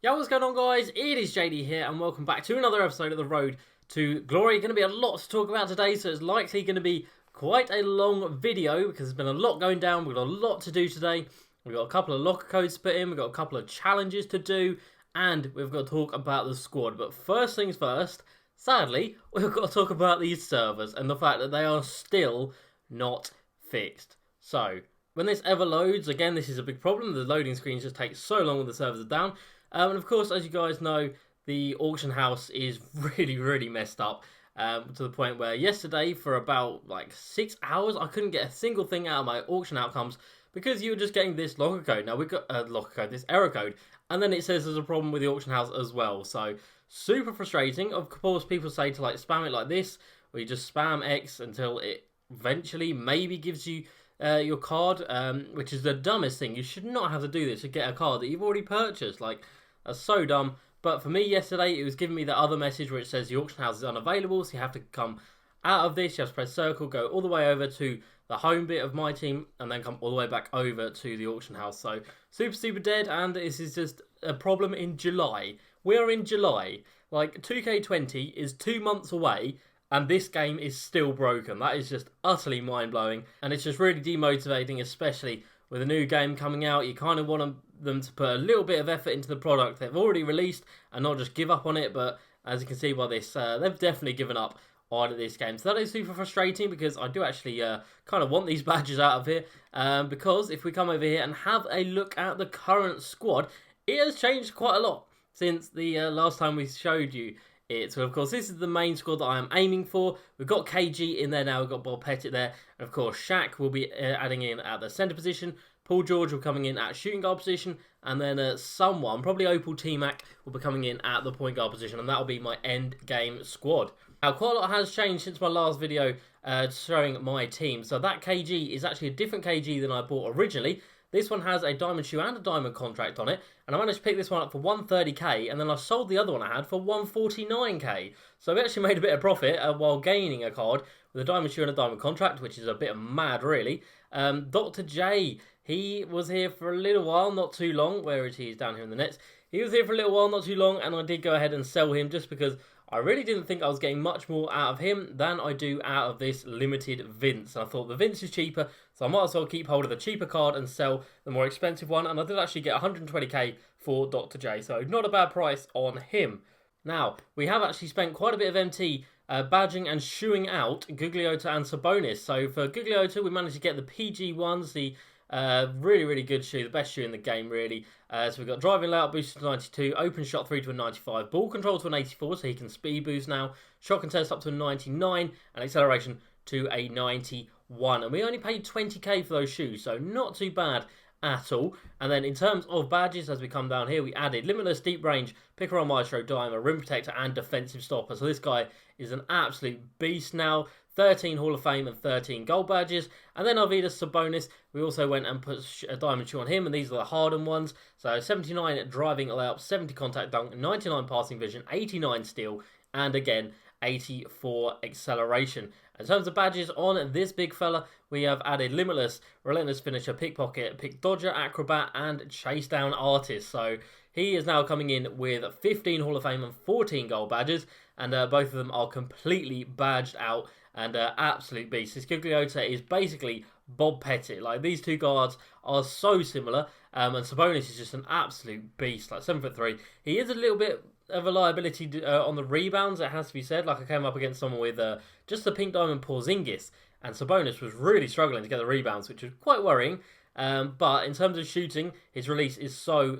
Yo, what's going on, guys? It is JD here, and welcome back to another episode of The Road to Glory. Going to be a lot to talk about today, so it's likely going to be quite a long video because there's been a lot going down. We've got a lot to do today. We've got a couple of locker codes to put in, we've got a couple of challenges to do, and we've got to talk about the squad. But first things first, sadly, we've got to talk about these servers and the fact that they are still not fixed. So, when this ever loads, again, this is a big problem. The loading screens just take so long when the servers are down. And of course, as you guys know, the auction house is really messed up. To the point where yesterday, for about like 6 hours, I couldn't get a single thing out of my auction outcomes because you were just getting this locker code. Now, we've got locker code, this error code, and then it says there's a problem with the auction house as well. So, super frustrating. Of course, people say to like spam it like this, where you just spam X until it eventually maybe gives you your card, which is the dumbest thing. You should not have to do this to get a card that you've already purchased. Like, that's so dumb. But for me yesterday, it was giving me the other message where it says the auction house is unavailable, so you have to come out of this, you have to press circle, go all the way over to the home bit of my team, and then come all the way back over to the auction house. So, super dead, and this is just a problem in July. We're in July. Like, 2K20 is 2 months away, and this game is still broken. That is just utterly mind-blowing, and it's just really demotivating, especially with a new game coming out. You kind of want them to put a little bit of effort into the product they've already released and not just give up on it. But as you can see by this, they've definitely given up on this game. So that is super frustrating because I do actually kind of want these badges out of here. Because if we come over here and have a look at the current squad, it has changed quite a lot since the last time we showed you it. So of course this is the main squad that I am aiming for. We've got KG in there now, we've got Bob Pettit there, and of course Shaq will be adding in at the centre position. Paul George will be coming in at shooting guard position, and then someone, probably Opal T-Mac, will be coming in at the point guard position, and that'll be my end game squad. Now, quite a lot has changed since my last video showing my team. So that KG is actually a different KG than I bought originally. This one has a diamond shoe and a diamond contract on it, and I managed to pick this one up for 130k, and then I sold the other one I had for 149k. So we actually made a bit of profit while gaining a card with a diamond shoe and a diamond contract, which is a bit mad, really. Dr. J, he was here for a little while, not too long. Where is he? He's down here in the nets. He was here for a little while, not too long, and I did go ahead and sell him just because I really didn't think I was getting much more out of him than I do out of this limited Vince. And I thought the Vince is cheaper, so I might as well keep hold of the cheaper card and sell the more expensive one. And I did actually get 120k for Dr. J, so not a bad price on him. Now, we have actually spent quite a bit of MT badging and shoeing out Gugliotta and Sabonis. So for Gugliotta, we managed to get the PG ones, the really good shoe, the best shoe in the game, really. So we've got driving layout boosted to 92, open shot 3 to a 95, ball control to an 84, so he can speed boost now, shot contest up to a 99, and acceleration to a 91. And we only paid 20k for those shoes, so not too bad at all. And then in terms of badges, as we come down here, we added limitless deep range, pick roll maestro, dimer, rim protector, and defensive stopper. So this guy is an absolute beast now. 13 Hall of Fame and 13 gold badges. And then Arvydas Sabonis, we also went and put a diamond shoe on him, and these are the hardened ones. So 79 driving layup, 70 contact dunk, 99 passing vision, 89 steal, and again 84 acceleration. In terms of badges on this big fella, we have added Limitless, Relentless Finisher, Pickpocket, Pick Dodger, Acrobat, and Chase Down Artist. So he is now coming in with 15 Hall of Fame and 14 gold badges, and both of them are completely badged out and absolute beasts. This Gugliotta is basically Bob Pettit. Like, these two guards are so similar, and Sabonis is just an absolute beast. Like, 7'3". He is a little bit of a liability on the rebounds, it has to be said. Like, I came up against someone with just the pink diamond Porzingis, and Sabonis was really struggling to get the rebounds, which was quite worrying. But in terms of shooting, his release is so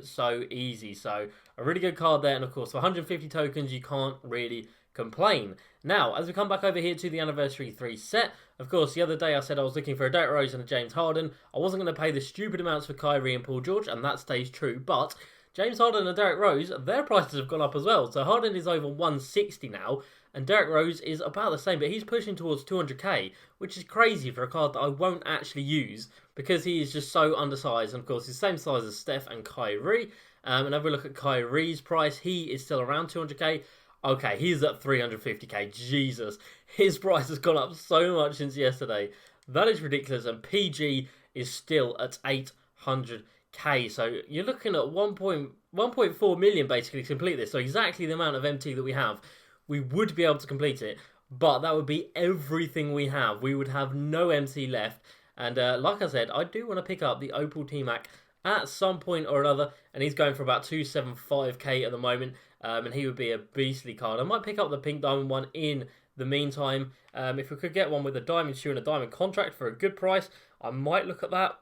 easy. So a really good card there, and of course for 150 tokens you can't really complain. Now, as we come back over here to the Anniversary 3 set, of course the other day I said I was looking for a Derrick Rose and a James Harden. I wasn't going to pay the stupid amounts for Kyrie and Paul George, and that stays true, but James Harden and Derrick Rose, their prices have gone up as well. So Harden is over 160 now, and Derrick Rose is about the same, but he's pushing towards 200k, which is crazy for a card that I won't actually use because he is just so undersized. And of course, he's the same size as Steph and Kyrie. And if we look at Kyrie's price, he is still around 200k. Okay, he's at 350k. Jesus, his price has gone up so much since yesterday. That is ridiculous. And PG is still at 800k. So you're looking at 1.4 million basically to complete this. So exactly the amount of MT that we have, we would be able to complete it. But that would be everything we have. We would have no MT left. And like I said, I do want to pick up the Opal T-Mac at some point or another. And he's going for about 275k at the moment. And he would be a beastly card. I might pick up the Pink Diamond one in the meantime. If we could get one with a Diamond Shoe and a Diamond Contract for a good price, I might look at that.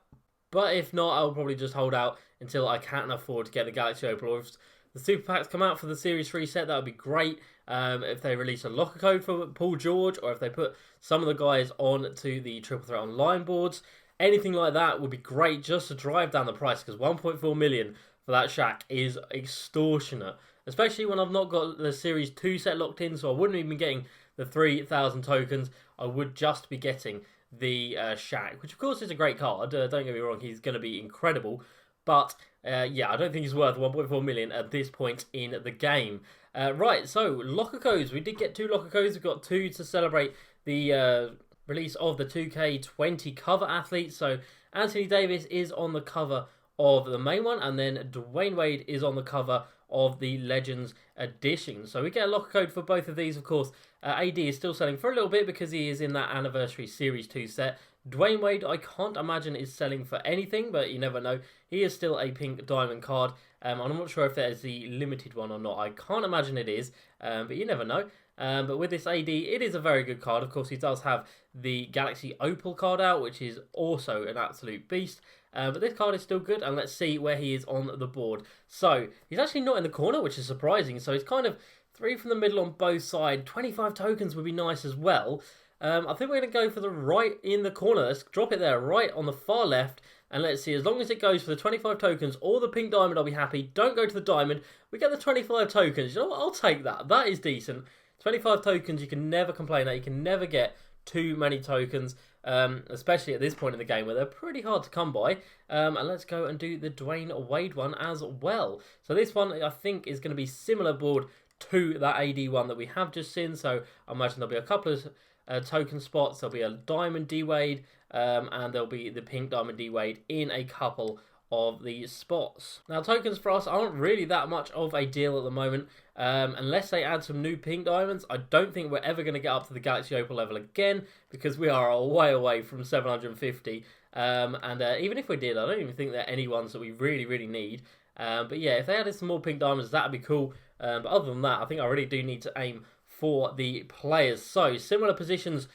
But if not, I'll probably just hold out until I can't afford to get the Galaxy Opal. Or if the Super Packs come out for the Series 3 set, that would be great. If they release a locker code for Paul George, or if they put some of the guys on to the Triple Threat Online boards, anything like that would be great just to drive down the price, because 1.4 million for that Shaq is extortionate. Especially when I've not got the Series 2 set locked in, so I wouldn't even be getting the 3,000 tokens. I would just be getting the Shaq, which of course is a great card. Don't get me wrong, he's going to be incredible. But yeah, I don't think he's worth 1.4 million at this point in the game. Right, so locker codes. We did get 2 locker codes. We've got 2 to celebrate the release of the 2K20 cover athletes. So Anthony Davis is on the cover of the main one, and then Dwayne Wade is on the cover of the Legends edition. So we get a locker code for both of these, of course. AD is still selling for a little bit because he is in that Anniversary Series 2 set. Dwayne Wade, I can't imagine is selling for anything, but you never know. He is still a pink diamond card. I'm not sure if that is the limited one or not. I can't imagine it is, but you never know. But with this AD, it is a very good card. Of course, he does have the Galaxy Opal card out, which is also an absolute beast. But this card is still good, and let's see where he is on the board. So, he's actually not in the corner, which is surprising. So, he's kind of 3 from the middle on both sides. 25 tokens would be nice as well. I think we're going to go for the right in the corner. Let's drop it there, right on the far left. And let's see, as long as it goes for the 25 tokens or the pink diamond, I'll be happy. Don't go to the diamond. We get the 25 tokens. You know what? I'll take that. That is decent. 25 tokens, you can never complain at. You can never get too many tokens, especially at this point in the game where they're pretty hard to come by. And let's go and do the Dwayne Wade one as well. So this one, I think, is going to be similar board to that AD one that we have just seen. So I imagine there'll be a couple of token spots. There'll be a Diamond D-Wade, and there'll be the Pink Diamond D-Wade in a couple of the spots. Now, tokens for us aren't really that much of a deal at the moment. Unless they add some new pink diamonds, I don't think we're ever going to get up to the Galaxy Opal level again, because we are a way away from 750. Even if we did, I don't even think there are any ones that we really need. But yeah, if they added some more pink diamonds, that'd be cool. But other than that, I think I really do need to aim for the players. So, similar positions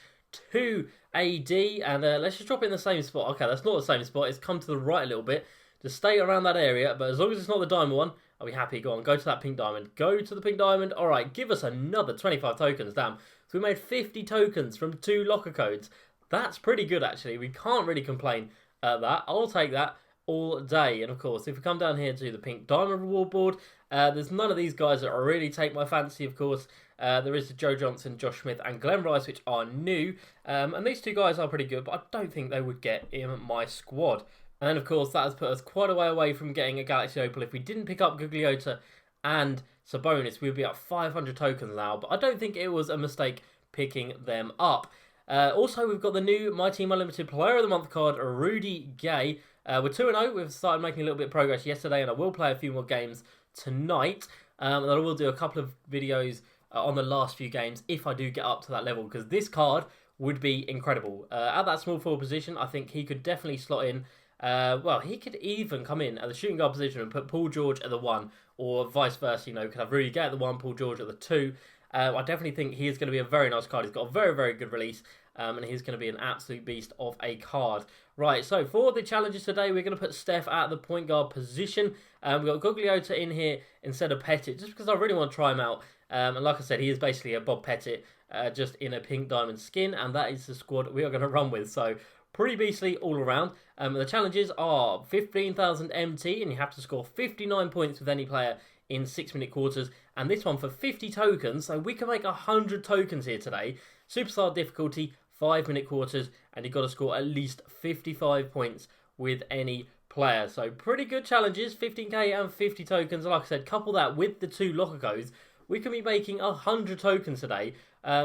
to AD, and let's just drop it in the same spot. Okay, that's not the same spot. It's come to the right a little bit. Just stay around that area, but as long as it's not the diamond one, I'll be happy. Go on, go to that pink diamond. Go to the pink diamond. All right, give us another 25 tokens. Damn. So we made 50 tokens from 2 locker codes. That's pretty good, actually. We can't really complain at that. I'll take that all day. And of course, if we come down here to the pink diamond reward board, there's none of these guys that really take my fancy, of course. There is Joe Johnson, Josh Smith, and Glenn Rice, which are new. And these 2 guys are pretty good, but I don't think they would get in my squad. And then, of course, that has put us quite a way away from getting a Galaxy Opal. If we didn't pick up Gugliotta and Sabonis, we'd be at 500 tokens now. But I don't think it was a mistake picking them up. Also, we've got the new Myteam Unlimited Player of the Month card, Rudy Gay. We're 2-0. We've started making a little bit of progress yesterday, and I will play a few more games tonight. And I will do a couple of videos on the last few games if I do get up to that level, because this card would be incredible. At that small forward position, I think he could definitely slot in. Well, he could even come in at the shooting guard position and put Paul George at the 1, or vice versa. You know, could have Rudy Gay at the 1, Paul George at the 2. I definitely think he is going to be a very nice card. He's got a very good release, and he's going to be an absolute beast of a card. Right, so for the challenges today, we're going to put Steph at the point guard position. We've got Gugliotta in here instead of Pettit, just because I really want to try him out. And like I said, he is basically a Bob Pettit, just in a pink diamond skin, and that is the squad we are going to run with. So, pretty beastly all around. The challenges are 15,000 MT, and you have to score 59 points with any player in 6-minute quarters. And this one for 50 tokens, so we can make 100 tokens here today. Superstar difficulty, 5-minute quarters, and you've got to score at least 55 points with any player. So pretty good challenges, 15k and 50 tokens. Like I said, couple that with the 2 locker codes, we can be making 100 tokens today,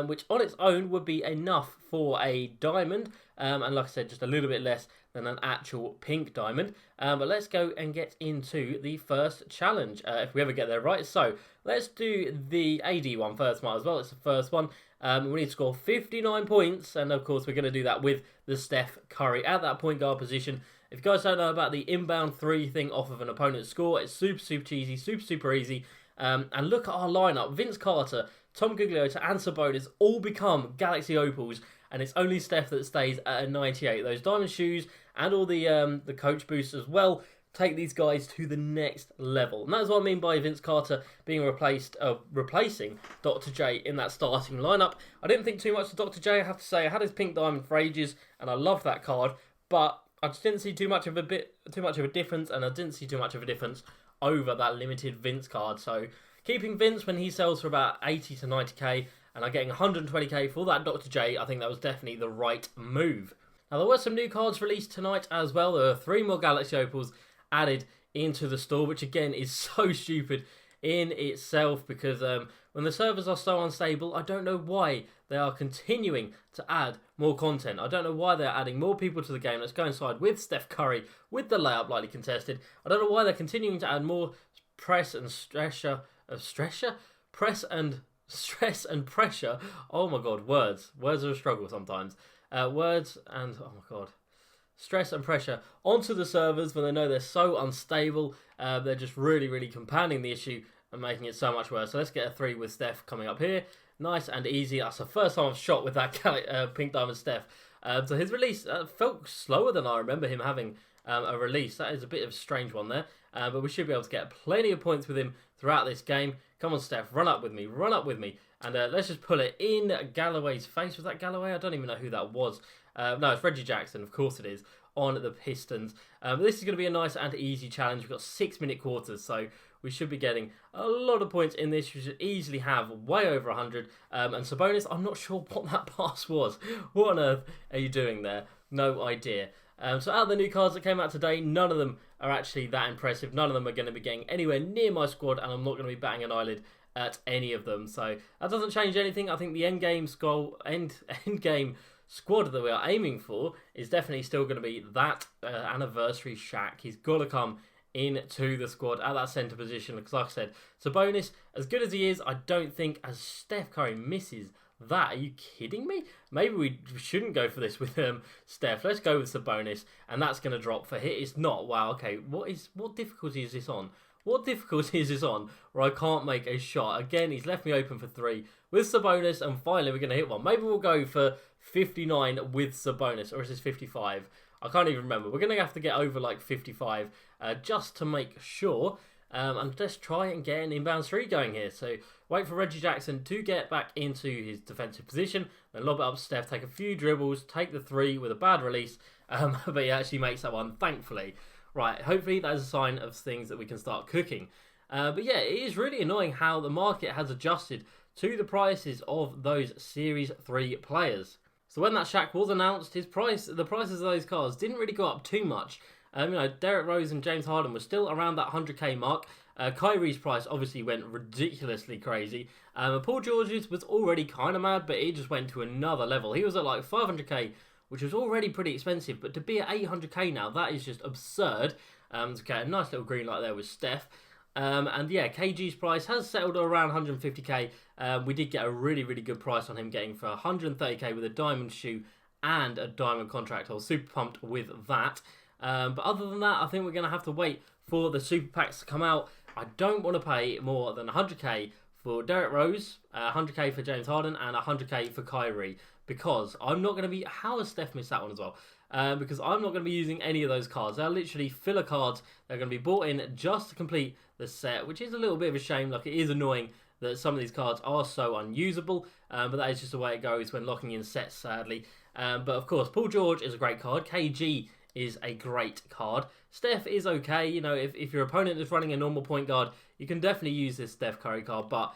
which on its own would be enough for a diamond. And like I said, just a little bit less than an actual pink diamond. But let's go and get into the first challenge, if we ever get there right. So let's do the AD one first, might as well. It's the first one. We need to score 59 points, and of course we're going to do that with the Steph Curry at that point guard position. If you guys don't know about the inbound 3 thing off of an opponent's score, it's super cheesy, super easy. And look at our lineup. Vince Carter, Tom Gugliotta and Sabonis all become Galaxy Opals, and it's only Steph that stays at a 98. Those diamond shoes and all the coach boosts as well take these guys to the next level. And that's what I mean by Vince Carter being replacing Dr. J in that starting lineup. I didn't think too much of Dr. J, I have to say. I had his pink diamond for ages, and I love that card, but I just didn't see too much of a difference, and I didn't see too much of a difference over that limited Vince card. So keeping Vince when he sells for about 80 to 90k, and I'm getting 120k for that Dr. J, I think that was definitely the right move. Now, there were some new cards released tonight as well. There were 3 more Galaxy Opals added into the store, which again is so stupid in itself, because when the servers are so unstable, I don't know why they are continuing to add more content. I don't know why they're adding more people to the game. Let's go inside with Steph Curry with the layup lightly contested. I don't know why they're continuing to add more press and stress and pressure. Oh my god, words are a struggle sometimes. Words and oh my god, stress and pressure onto the servers when they know they're so unstable. They're just really compounding the issue and making it so much worse. So let's get a 3 with Steph coming up here. Nice and easy. That's the first time I've shot with that pink diamond Steph. So his release felt slower than I remember him having a release. That is a bit of a strange one there. But we should be able to get plenty of points with him throughout this game. Come on, Steph, run up with me. And let's just pull it in Galloway's face. Was that Galloway? I don't even know who that was. No, it's Reggie Jackson, of course it is, on the Pistons. This is going to be a nice and easy challenge. We've got 6-minute quarters, so we should be getting a lot of points in this. We should easily have way over 100. And Sabonis, I'm not sure what that pass was. What on earth are you doing there? No idea. So out of the new cards that came out today, none of them are actually that impressive. None of them are going to be getting anywhere near my squad, and I'm not going to be batting an eyelid at any of them. So that doesn't change anything. I think the end game squad that we are aiming for is definitely still going to be that anniversary Shaq. He's got to come into the squad at that centre position, because like I said, Sabonis, as good as he is, I don't think as Steph Curry misses that. Are you kidding me? Maybe we shouldn't go for this with Steph. Let's go with Sabonis, and that's going to drop for hit. It's not. Wow, okay, what difficulty is this on? What difficulty is this on where I can't make a shot? Again, he's left me open for 3 with Sabonis, and finally we're going to hit one. Maybe we'll go for 59 with Sabonis, or is this 55? I can't even remember. We're going to have to get over like 55 just to make sure. And let's try and get an inbound 3 going here. So wait for Reggie Jackson to get back into his defensive position, then lob it up to Steph, take a few dribbles, take the 3 with a bad release, but he actually makes that one, thankfully. Right, hopefully that is a sign of things that we can start cooking. But yeah, it is really annoying how the market has adjusted to the prices of those Series 3 players. So when that Shaq was announced, the prices of those cards didn't really go up too much. Derrick Rose and James Harden were still around that 100k mark. Kyrie's price obviously went ridiculously crazy. Paul George's was already kind of mad, but it just went to another level. He was at like 500k, which was already pretty expensive, but to be at 800k now, that is just absurd. Okay, a nice little green light there with Steph. And yeah, KG's price has settled around 150k. We did get a really good price on him, getting for 130k with a diamond shoe and a diamond contract. I was super pumped with that. But other than that, I think we're going to have to wait for the super packs to come out. I don't want to pay more than 100k for Derrick Rose, 100k for James Harden, and 100k for Kyrie, because I'm not going to be... How has Steph missed that one as well? Because I'm not going to be using any of those cards. They're literally filler cards. They're going to be bought in just to complete the set, which is a little bit of a shame. Like, it is annoying that some of these cards are so unusable, but that is just the way it goes when locking in sets, sadly. But of course, Paul George is a great card. KG is a great card. Steph is okay. You know, if your opponent is running a normal point guard, you can definitely use this Steph Curry card, but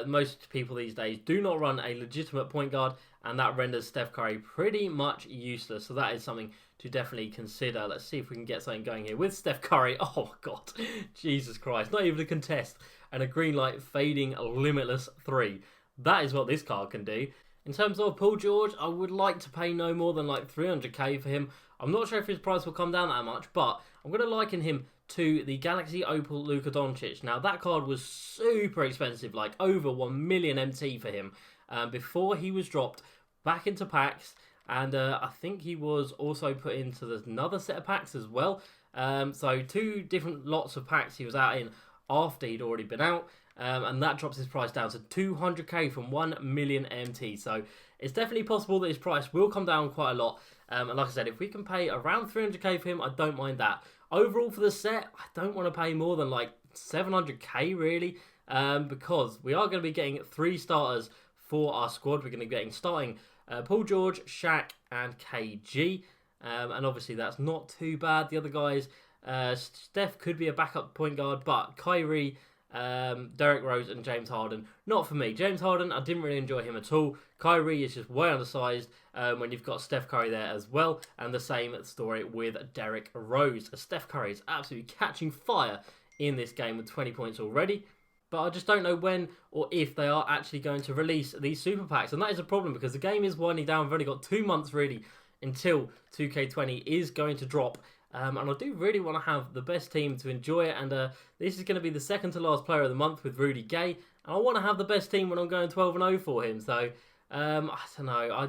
most people these days do not run a legitimate point guard, and that renders Steph Curry pretty much useless. So that is something to definitely consider. Let's see if we can get something going here with Steph Curry. Oh my god, Jesus Christ, not even a contest, and a green light fading limitless 3. That is what this card can do. In terms of Paul George, I would like to pay no more than like 300k for him. I'm not sure if his price will come down that much, but I'm going to liken him to the Galaxy Opal Luka Doncic. Now, that card was super expensive, like over 1 million MT for him before he was dropped back into packs. And I think he was also put into another set of packs as well. So 2 different lots of packs he was out in after he'd already been out. And that drops his price down to 200k from 1 million MT. So it's definitely possible that his price will come down quite a lot. And like I said, if we can pay around 300k for him, I don't mind that. Overall for the set, I don't want to pay more than like 700k really. Because we are going to be getting 3 starters for our squad. We're going to be getting starting Paul George, Shaq and KG. And obviously that's not too bad. The other guys, Steph could be a backup point guard, but Kyrie, Derrick Rose and James Harden, not for me. James Harden, I didn't really enjoy him at all. Kyrie is just way undersized when you've got Steph Curry there as well. And the same story with Derrick Rose. Steph Curry is absolutely catching fire in this game with 20 points already. But I just don't know when or if they are actually going to release these super packs. And that is a problem because the game is winding down. We've only got 2 months really until 2K20 is going to drop. And I do really want to have the best team to enjoy it. And this is going to be the second to last player of the month with Rudy Gay. And I want to have the best team when I'm going 12-0 for him. So I don't know.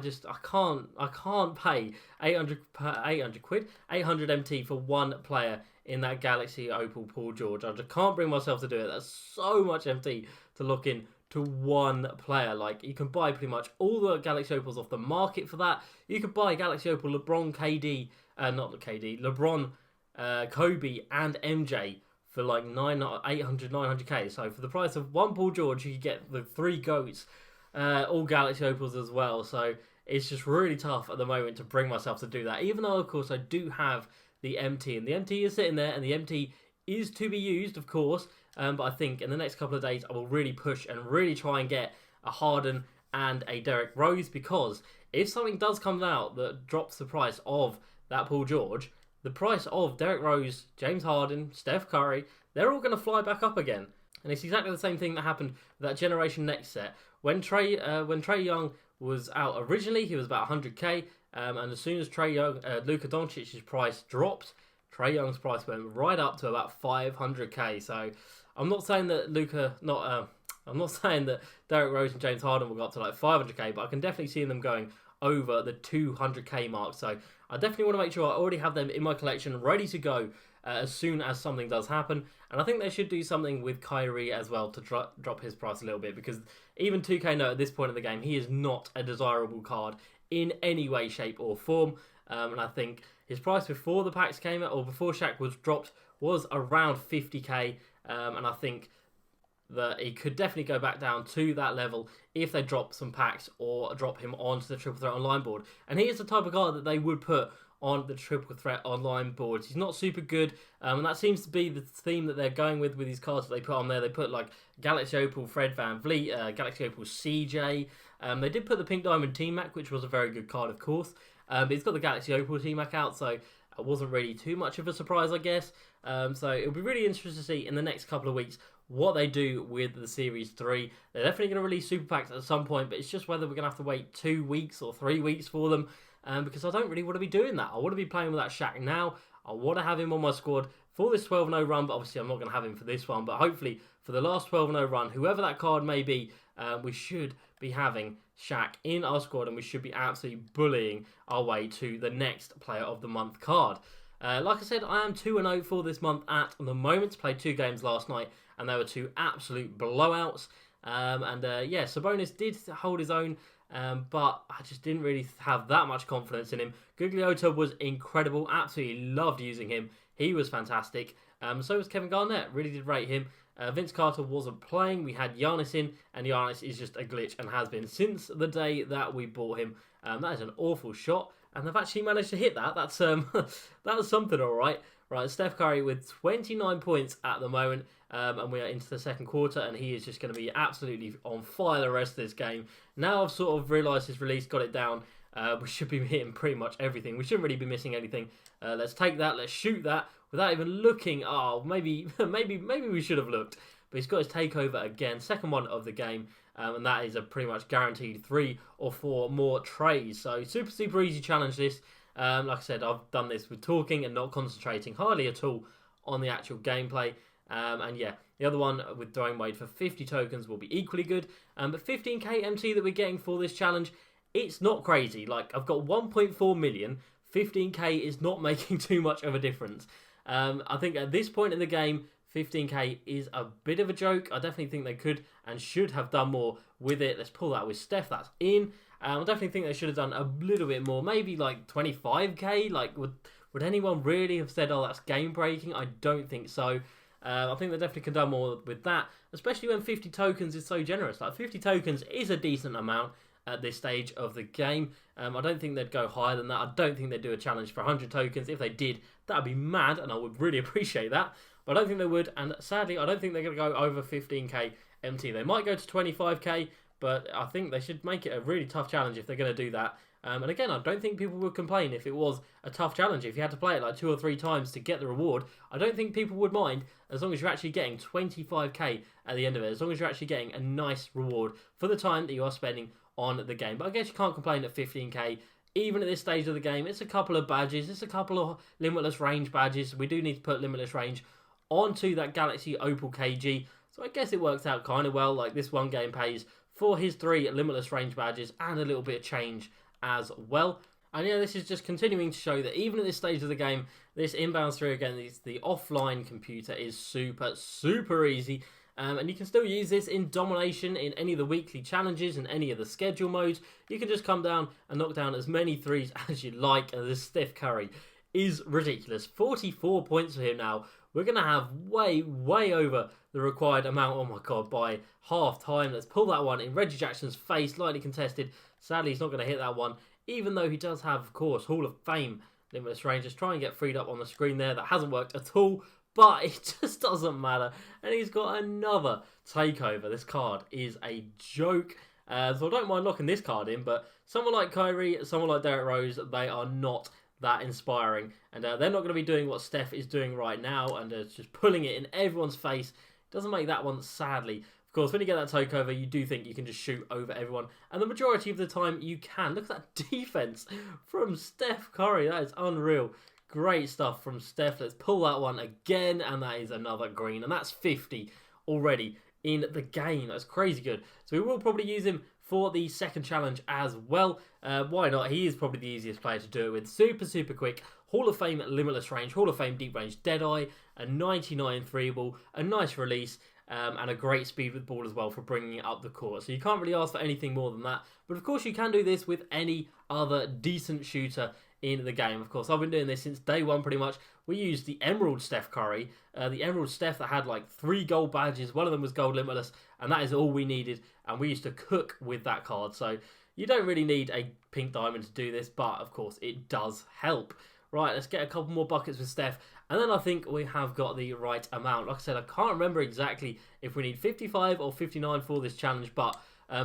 I can't pay 800 MT for one player in that Galaxy Opal Paul George. I just can't bring myself to do it. That's so much MT to look in to one player. Like, you can buy pretty much all the Galaxy Opals off the market for that. You could buy Galaxy Opal LeBron, LeBron, Kobe and MJ for like 900k. So for the price of one Paul George, you could get the 3 GOATs, all Galaxy Opals as well. So it's just really tough at the moment to bring myself to do that. Even though, of course, I do have the MT, and the MT is sitting there, and the MT is to be used, of course. But I think in the next couple of days, I will really push and really try and get a Harden and a Derrick Rose, because if something does come out that drops the price of that Paul George, the price of Derrick Rose, James Harden, Steph Curry, they're all going to fly back up again. And it's exactly the same thing that happened with that Generation Next set. When Trae Young was out originally, he was about 100k. And as soon as Luka Doncic's price dropped, Trae Young's price went right up to about 500k. So I'm not saying that I'm not saying that Derrick Rose and James Harden will go up to like 500k, but I can definitely see them going over the 200k mark. So I definitely want to make sure I already have them in my collection ready to go as soon as something does happen. And I think they should do something with Kyrie as well to drop his price a little bit, because even 2K know at this point of the game, he is not a desirable card in any way, shape or form. And I think his price before the packs came out, or before Shaq was dropped, was around 50k. And I think that he could definitely go back down to that level if they drop some packs or drop him onto the Triple Threat Online board. And he is the type of card that they would put on the Triple Threat Online boards. He's not super good, and that seems to be the theme that they're going with these cards that they put on there. They put like Galaxy Opal Fred VanVleet, Galaxy Opal CJ. They did put the Pink Diamond T-Mac, which was a very good card, of course. But he's got the Galaxy Opal T-Mac out, so it wasn't really too much of a surprise, I guess. So it'll be really interesting to see in the next couple of weeks what they do with the Series 3. They're definitely going to release Super Packs at some point, but it's just whether we're going to have to wait 2 weeks or 3 weeks for them. Because I don't really want to be doing that. I want to be playing with that Shaq now. I want to have him on my squad for this 12-0 run, but obviously I'm not going to have him for this one. But hopefully for the last 12-0 run, whoever that card may be, we should be having Shaq in our squad, and we should be absolutely bullying our way to the next Player of the Month card. Like I said, I am 2-0 for this month at the moment. Played 2 games last night, and they were 2 absolute blowouts. Yeah, Sabonis did hold his own, but I just didn't really have that much confidence in him. Gugliotta was incredible. Absolutely loved using him. He was fantastic. So was Kevin Garnett. Really did rate him. Vince Carter wasn't playing. We had Giannis in, and Giannis is just a glitch and has been since the day that we bought him. That is an awful shot, and they've actually managed to hit that. That's that was something, all right. Right, Steph Curry with 29 points at the moment, and we are into the second quarter, and he is just going to be absolutely on fire the rest of this game. Now I've sort of realised his release, got it down. We should be hitting pretty much everything. We shouldn't really be missing anything. Let's take that. Let's shoot that without even looking. Oh, maybe we should have looked. But he's got his takeover again, second one of the game, and that is a pretty much guaranteed 3 or 4 more trays. So super easy challenge this. Like I said, I've done this with talking and not concentrating hardly at all on the actual gameplay. And yeah, the other one with Dwayne Wade for 50 tokens will be equally good. But 15k MT that we're getting for this challenge, it's not crazy. Like, I've got 1.4 million. 15k is not making too much of a difference. I think at this point in the game, 15k is a bit of a joke. I definitely think they could and should have done more with it. Let's pull that with Steph. That's in. I definitely think they should have done a little bit more. Maybe like 25k. Like, would anyone really have said, oh, that's game breaking? I don't think so. I think they definitely could have done more with that, especially when 50 tokens is so generous. Like, 50 tokens is a decent amount at this stage of the game. I don't think they'd go higher than that. I don't think they'd do a challenge for 100 tokens. If they did, that would be mad, and I would really appreciate that. But I don't think they would, and sadly, I don't think they're going to go over 15k MT. They might go to 25k, but I think they should make it a really tough challenge if they're going to do that. And again, I don't think people would complain if it was a tough challenge. If you had to play it like 2 or 3 times to get the reward, I don't think people would mind, as long as you're actually getting 25k at the end of it, as long as you're actually getting a nice reward for the time that you are spending on the game. But I guess you can't complain at 15k. Even at this stage of the game, it's a couple of badges, it's a couple of limitless range badges. We do need to put limitless range onto that Galaxy Opal KG, so I guess it works out kind of well. Like, this one game pays for his 3 limitless range badges and a little bit of change as well. And yeah, this is just continuing to show that even at this stage of the game, this inbound through against the offline computer is super easy. And you can still use this in domination in any of the weekly challenges and any of the schedule modes. You can just come down and knock down as many threes as you like. And this Steph Curry is ridiculous. 44 points for him now. We're going to have way over the required amount, oh my god, by half time. Let's pull that one in Reggie Jackson's face, lightly contested. Sadly, he's not going to hit that one, even though he does have, of course, Hall of Fame limitless range. Just try and get freed up on the screen there. That hasn't worked at all, but it just doesn't matter. And he's got another takeover. This card is a joke. So I don't mind locking this card in, but someone like Kyrie, someone like Derrick Rose, they are not that inspiring. And they're not going to be doing what Steph is doing right now, and just pulling it in everyone's face. Doesn't make that one, sadly. Of course, when you get that takeover, you do think you can just shoot over everyone. And the majority of the time, you can. Look at that defense from Steph Curry. That is unreal. Great stuff from Steph. Let's pull that one again, and that is another green. And that's 50 already in the game. That's crazy good. So we will probably use him for the second challenge as well. Why not? He is probably the easiest player to do it with. Super quick. Hall of Fame limitless range, Hall of Fame deep range Deadeye, a 99 3 ball, a nice release, and a great speed with ball as well for bringing it up the court. So you can't really ask for anything more than that. But of course you can do this with any other decent shooter in the game. Of course, I've been doing this since day one pretty much. We used the Emerald Steph Curry, the Emerald Steph that had like 3 gold badges. One of them was gold limitless, and that is all we needed. And we used to cook with that card. So you don't really need a pink diamond to do this, but of course it does help. Right, let's get a couple more buckets with Steph, and then I think we have got the right amount. Like I said, I can't remember exactly if we need 55 or 59 for this challenge, but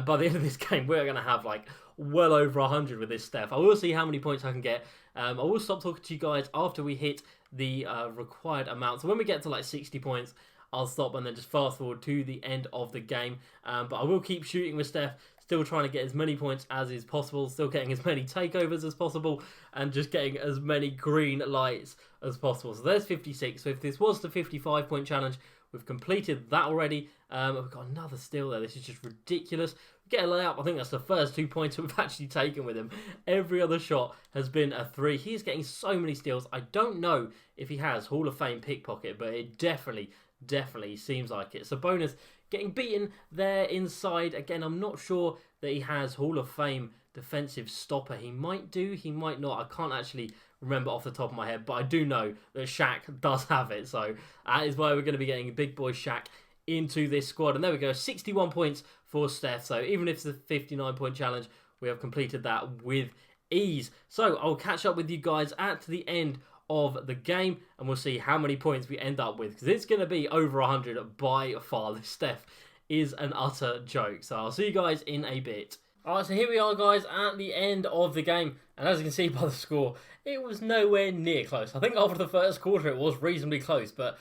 by the end of this game, we're going to have like well over 100 with this Steph. I will see how many points I can get. I will stop talking to you guys after we hit the required amount. So when we get to like 60 points, I'll stop and then just fast forward to the end of the game. But I will keep shooting with Steph, still trying to get as many points as is possible, still getting as many takeovers as possible, and just getting as many green lights as possible. So there's 56. So if this was the 55 point challenge, we've completed that already. We've got another steal there. This is just ridiculous. We get a layup. I think that's the first 2 points we've actually taken with him. Every other shot has been a 3. He's getting so many steals. I don't know if he has Hall of Fame pickpocket, but it definitely seems like it. So bonus, getting beaten there inside. Again, I'm not sure that he has Hall of Fame defensive stopper. He might do, he might not. I can't actually remember off the top of my head, but I do know that Shaq does have it. So that is why we're going to be getting big boy Shaq into this squad. And there we go, 61 points for Steph. So even if it's a 59 point challenge, we have completed that with ease. So I'll catch up with you guys at the end of the game, and we'll see how many points we end up with, because it's going to be over 100 by far. This Steph is an utter joke. So I'll see you guys in a bit. Alright, so here we are, guys, at the end of the game, and as you can see by the score, it was nowhere near close. I think after the first quarter it was reasonably close, but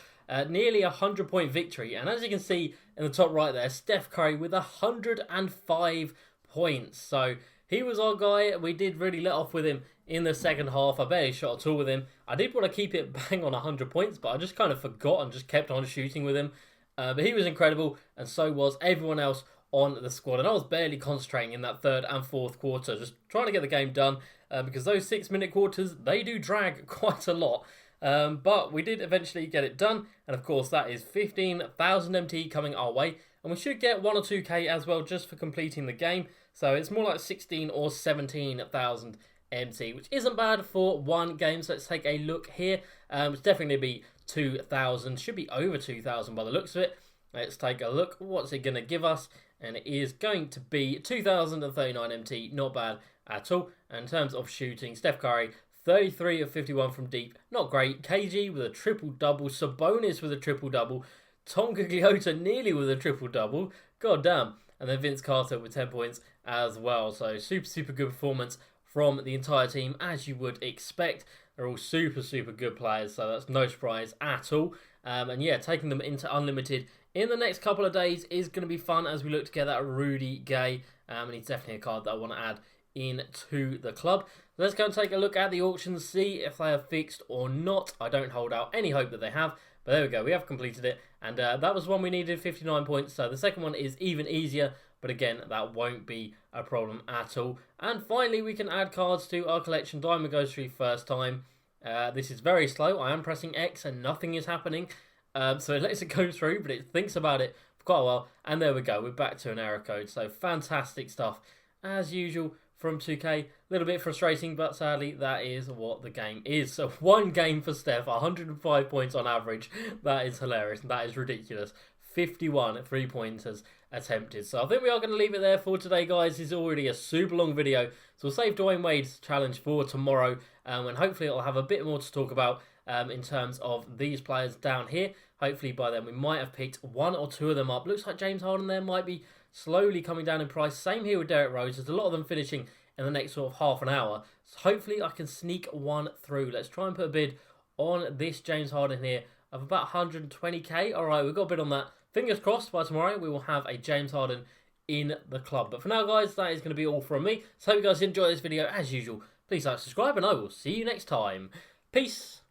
nearly a 100-point victory. And as you can see in the top right there, Steph Curry with 105 points. So he was our guy. We did really let off with him in the second half. I barely shot at all with him. I did want to keep it bang on 100 points, but I just kind of forgot and just kept on shooting with him. But he was incredible, and so was everyone else on the squad. And I was barely concentrating in that third and fourth quarter, just trying to get the game done, because those 6-minute quarters, they do drag quite a lot. But we did eventually get it done, and of course that is 15,000 MT coming our way, and we should get 1 or 2k as well just for completing the game. So it's more like 16 or 17,000 MT, which isn't bad for one game. So let's take a look here. It's definitely going to be 2,000, should be over 2,000 by the looks of it. Let's take a look. What's it going to give us? And it is going to be 2,039 MT, not bad at all. And in terms of shooting, Steph Curry, 33 of 51 from deep, not great. KG with a triple-double, Sabonis with a triple-double, Tom Gugliotta nearly with a triple-double, god damn. And then Vince Carter with 10 points as well. So super good performance from the entire team, as you would expect. They're all super good players, so that's no surprise at all. And yeah, taking them into Unlimited in the next couple of days is going to be fun as we look to get that Rudy Gay. And he's definitely a card that I want to add into the club. Let's go and take a look at the auctions, see if they are fixed or not. I don't hold out any hope that they have, but there we go, we have completed it, and that was one we needed 59 points. So the second one is even easier, but again, that won't be a problem at all. And finally, we can add cards to our collection. Diamond goes through first time. This is very slow. I am pressing X and nothing is happening, so it lets it go through, but it thinks about it for quite a while, and there we go, we're back to an error code. So fantastic stuff as usual from 2K. A little bit frustrating, but sadly that is what the game is. So one game for Steph, 105 points on average. That is hilarious. That is ridiculous. 51 3-pointers attempted. So I think we are going to leave it there for today, guys. This is already a super long video, so we'll save Dwayne Wade's challenge for tomorrow, and hopefully it'll have a bit more to talk about in terms of these players down here. Hopefully by then we might have picked 1 or 2 of them up. Looks like James Harden there might be slowly coming down in price. Same here with Derrick Rose. There's a lot of them finishing in the next sort of half an hour. So hopefully I can sneak one through. Let's try and put a bid on this James Harden here of about 120k. All right, we've got a bid on that. Fingers crossed by tomorrow we will have a James Harden in the club. But for now, guys, that is going to be all from me. So hope you guys enjoy this video as usual. Please like, subscribe, and I will see you next time. Peace.